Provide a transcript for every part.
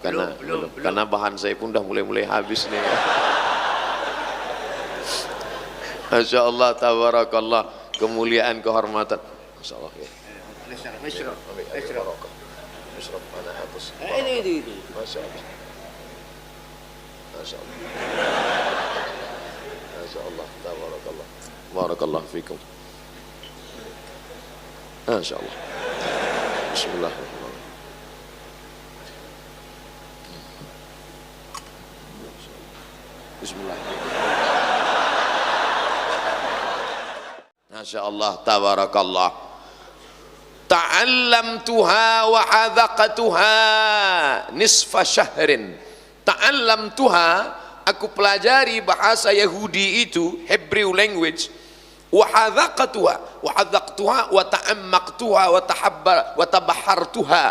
Karena bahan saya pun udah mulai habis nih. Masya Allah, tabarakallah, kemuliaan, kehormatan. Masya Allah ya. Ini. Masya Allah. Masya Allah. Masya Allah, tabarakallah. Barakallah fikum. Masya Allah. Bismillahirrahmanirrahim. Bismillahirrahmanirrahim. Masya Allah, tabarakallah. Ta'allamtuha wa hadaqatuha nisfa syahrin. Ta'allamtuha, aku pelajari bahasa Yahudi itu, Hebrew language. Wa hadaqatuha wa ta'ammaqtuha wa tabahartuha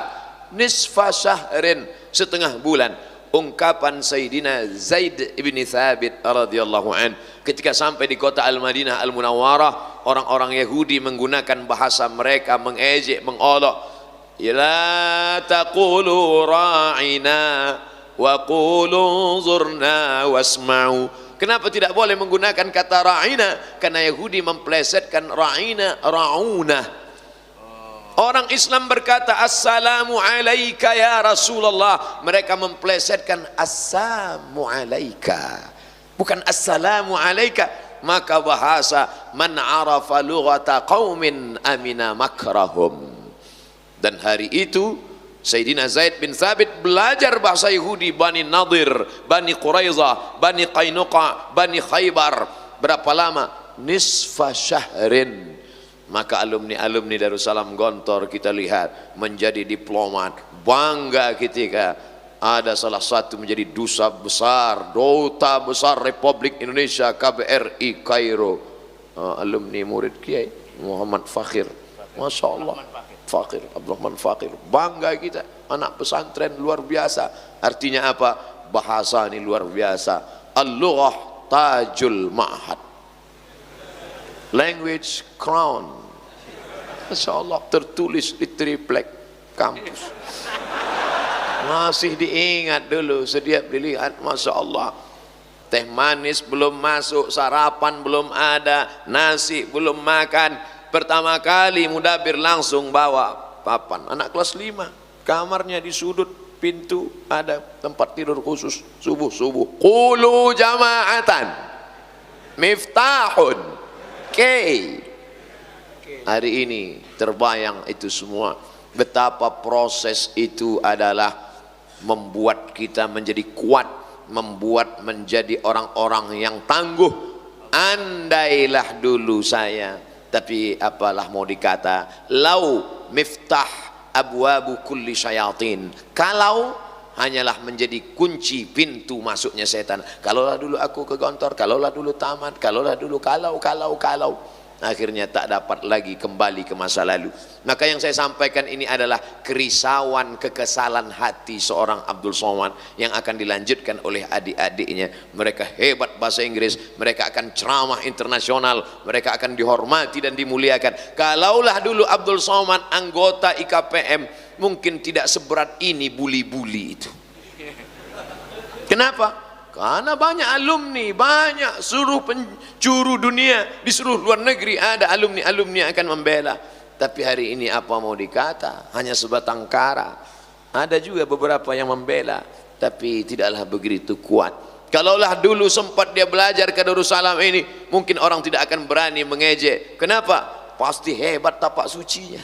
nisfa syahrin, setengah bulan. Ungkapan Sayyidina Zaid ibn Thabit radhiyallahu an ketika sampai di kota Al-Madinah Al-Munawwarah, orang-orang Yahudi menggunakan bahasa mereka, mengejek, mengolok. La taqulu ra'ina wa qulu zurna wasma'u. Kenapa tidak boleh menggunakan kata ra'ina? Karena Yahudi memplesetkan ra'ina, ra'una. Orang Islam berkata assalamu alaika ya Rasulullah, mereka memplesetkan assamu alaika, bukan assalamu alaika. Maka bahasa man arafa lughata qaumin amina makrahum. Dan hari itu Sayyidina Zaid bin Thabit belajar bahasa Yahudi, Bani Nadir, Bani Quraizah, Bani Qainuqa, Bani Khaybar. Berapa lama? Nisfa syahrin. Maka alumni Darussalam Gontor kita lihat menjadi diplomat, bangga ketika ada salah satu menjadi duta besar Republik Indonesia KBRI Kairo, alumni murid Kiai Muhammad Fakhir. Masya Allah, Fakhir, Abdurrahman Fakhir, bangga kita, anak pesantren luar biasa. Artinya apa? Bahasa ini luar biasa. Al-lughah tajul ma'had, language crown. Masya Allah, tertulis di triplek kampus. Masih diingat dulu, setiap dilihat. Masya Allah, teh manis belum masuk, sarapan belum ada, nasi belum makan. Pertama kali mudabir langsung bawa papan. Anak kelas 5, kamarnya di sudut pintu ada tempat tidur khusus. Subuh qulu jama'atan miftahun kei. Hari ini terbayang itu semua, betapa proses itu adalah membuat kita menjadi kuat, membuat menjadi orang-orang yang tangguh. Andailah dulu saya, tapi apalah mau dikata, lau miftah abwabu kulli syayatin, kalau hanyalah menjadi kunci pintu masuknya setan. Kalaulah dulu aku ke Gontor, kalaulah dulu tamat, kalaulah dulu kalau akhirnya tak dapat lagi kembali ke masa lalu. Maka yang saya sampaikan ini adalah kerisauan, kekesalan hati seorang Abdul Somad yang akan dilanjutkan oleh adik-adiknya. Mereka hebat bahasa Inggris, mereka akan ceramah internasional, mereka akan dihormati dan dimuliakan. Kalaulah dulu Abdul Somad anggota IKPM, mungkin tidak seberat ini buli-buli itu. Kenapa? Karena banyak alumni, banyak seluruh penjuru dunia, di seluruh luar negeri ada alumni akan membela. Tapi hari ini apa mau dikata, hanya sebatang kara. Ada juga beberapa yang membela, tapi tidaklah begitu kuat. Kalaulah dulu sempat dia belajar ke Darussalam ini, mungkin orang tidak akan berani mengejek. Kenapa? Pasti hebat tapak sucinya,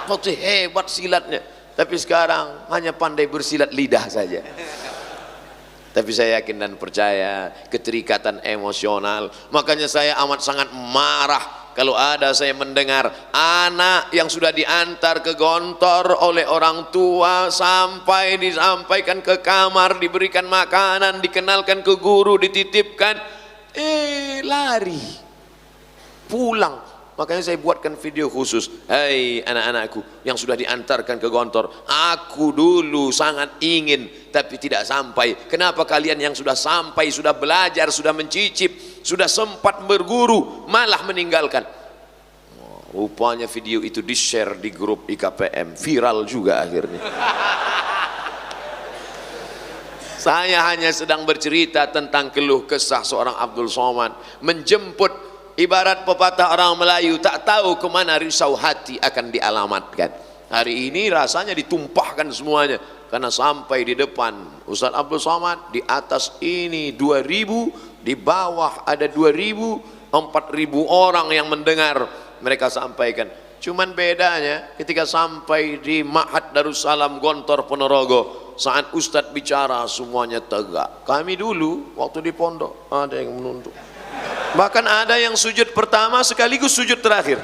pasti hebat silatnya. Tapi sekarang hanya pandai bersilat lidah saja. Tapi saya yakin dan percaya keterikatan emosional. Makanya saya amat sangat marah kalau ada saya mendengar anak yang sudah diantar ke Gontor oleh orang tua, sampai disampaikan ke kamar, diberikan makanan, dikenalkan ke guru, dititipkan, lari pulang. Makanya saya buatkan video khusus. Hai anak-anakku yang sudah diantarkan ke Gontor, aku dulu sangat ingin tapi tidak sampai. Kenapa kalian yang sudah sampai, sudah belajar, sudah mencicip, sudah sempat berguru, malah meninggalkan? Rupanya video itu di-share di grup IKPM, viral juga akhirnya. Saya hanya sedang bercerita tentang keluh kesah seorang Abdul Somad menjemput, ibarat pepatah orang Melayu, tak tahu kemana risau hati akan dialamatkan. Hari ini rasanya ditumpahkan semuanya, karena sampai di depan Ustaz Abdul Somad, di atas ini 2000, di bawah ada 2000, 4000 orang yang mendengar mereka sampaikan. Cuman bedanya ketika sampai di Ma'had Darussalam Gontor Ponorogo, saat Ustadz bicara semuanya tegak. Kami dulu waktu di pondok ada yang menunduk, bahkan ada yang sujud pertama sekaligus sujud terakhir.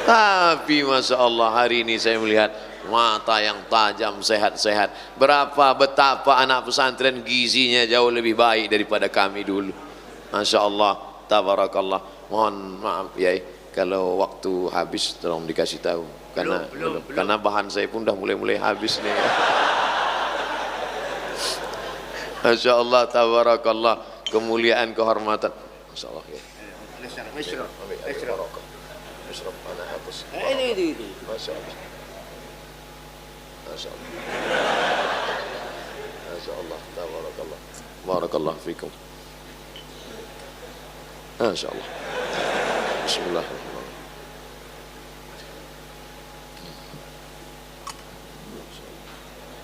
Tapi Masya Allah, hari ini saya melihat mata yang tajam, sehat-sehat. Betapa anak pesantren gizinya jauh lebih baik daripada kami dulu. Masya Allah, tabarakallah. Mohon maaf ya, kalau waktu habis tolong dikasih tahu, karena bahan saya pun udah mulai habis nih. Masya Allah, tabarakallah, kemuliaan, kehormatan. Masya Allah ya. Ini. Masya Allah. Masya Allah. Masya Allah, tabarakallah. Barakallah fikum. Masya Allah. Bismillahirrahmanirrahim.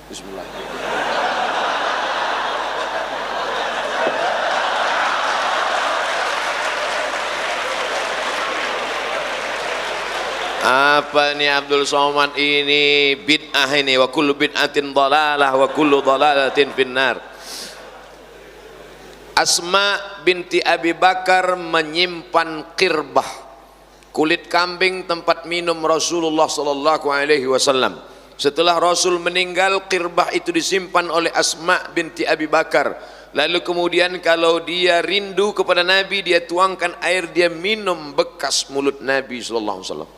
Bismillahirrahmanirrahim. Apa nih Abdul Somad ini? Bid'ah ini. Wa kullu bid'atin dhalalah wa kullu dhalalatin finnar. Asma binti Abi Bakar menyimpan qirbah, kulit kambing tempat minum Rasulullah sallallahu alaihi wasallam. Setelah Rasul meninggal, qirbah itu disimpan oleh Asma binti Abi Bakar. Lalu kemudian kalau dia rindu kepada Nabi, dia tuangkan air, dia minum bekas mulut Nabi sallallahu alaihi wasallam.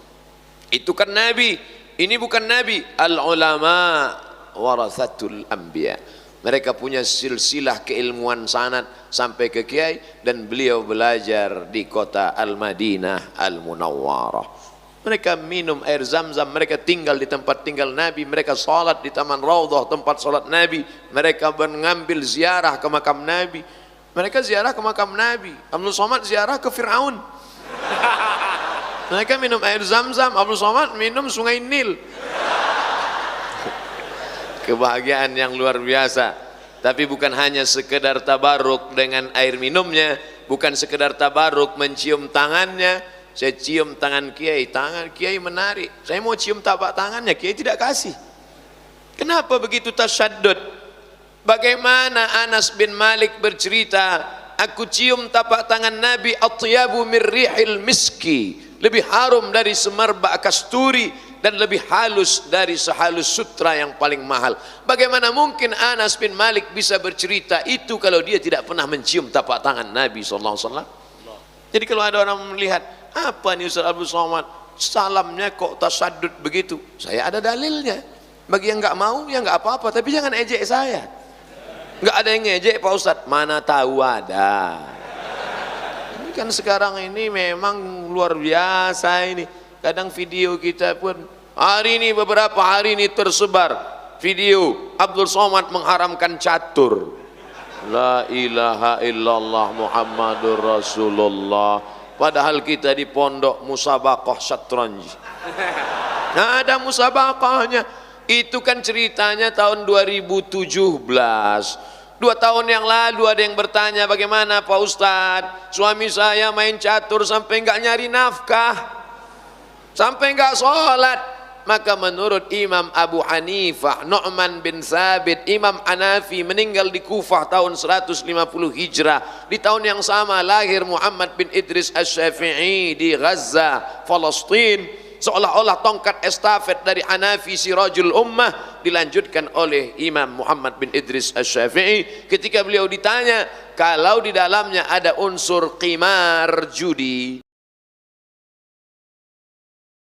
Itu kan Nabi, ini bukan Nabi. Al ulama warathatul anbiya. Mereka punya silsilah keilmuan sanad sampai ke kiai, dan beliau belajar di kota Al-Madinah Al-Munawwarah. Mereka minum air Zam-Zam, mereka tinggal di tempat tinggal Nabi, mereka salat di Taman Raudhah tempat salat Nabi, mereka mengambil ziarah ke makam Nabi, mereka ziarah ke makam Nabi. Abdul Somad ziarah ke Fir'aun. Mereka minum air Zam-Zam, Abdul Somad minum sungai Nil. Kebahagiaan yang luar biasa. Tapi bukan hanya sekedar tabaruk dengan air minumnya, bukan sekedar tabaruk mencium tangannya. Saya cium tangan kiai, tangan kiai menarik, saya mau cium tapak tangannya, kiai tidak kasih. Kenapa begitu tasyaddud? Bagaimana Anas bin Malik bercerita, aku cium tapak tangan Nabi, atyabu min rihil miski, lebih harum dari semerbak kasturi, dan lebih halus dari sehalus sutra yang paling mahal. Bagaimana mungkin Anas bin Malik bisa bercerita itu kalau dia tidak pernah mencium tapak tangan Nabi SAW? Jadi kalau ada orang melihat, apa nih Ustaz Abdul Somad, salamnya kok tasaddud begitu? Saya ada dalilnya. Bagi yang nggak mau, ya nggak apa-apa, tapi jangan ejek saya. Nggak ada yang ngejek Pak Ustaz, mana tahu ada. Ini kan sekarang ini memang luar biasa ini. Kadang video kita pun hari ini, beberapa hari ini tersebar video Abdul Somad mengharamkan catur. La ilaha illallah Muhammadur Rasulullah. Padahal kita di pondok musabaqah syatranj. Nah, ada musabaqahnya. Itu kan ceritanya tahun 2017. 2 tahun yang lalu ada yang bertanya, bagaimana Pak Ustadz, suami saya main catur sampai nggak nyari nafkah, sampai nggak sholat. Maka menurut Imam Abu Hanifah, Nu'man bin Thabit, Imam Hanafi meninggal di Kufah tahun 150 Hijrah. Di tahun yang sama lahir Muhammad bin Idris Asy-Syafi'i di Gaza, Palestina. Seolah-olah tongkat estafet dari Hanafi Sirajul Ummah dilanjutkan oleh Imam Muhammad bin Idris Asy-Syafi'i. Ketika beliau ditanya kalau di dalamnya ada unsur qimar, judi,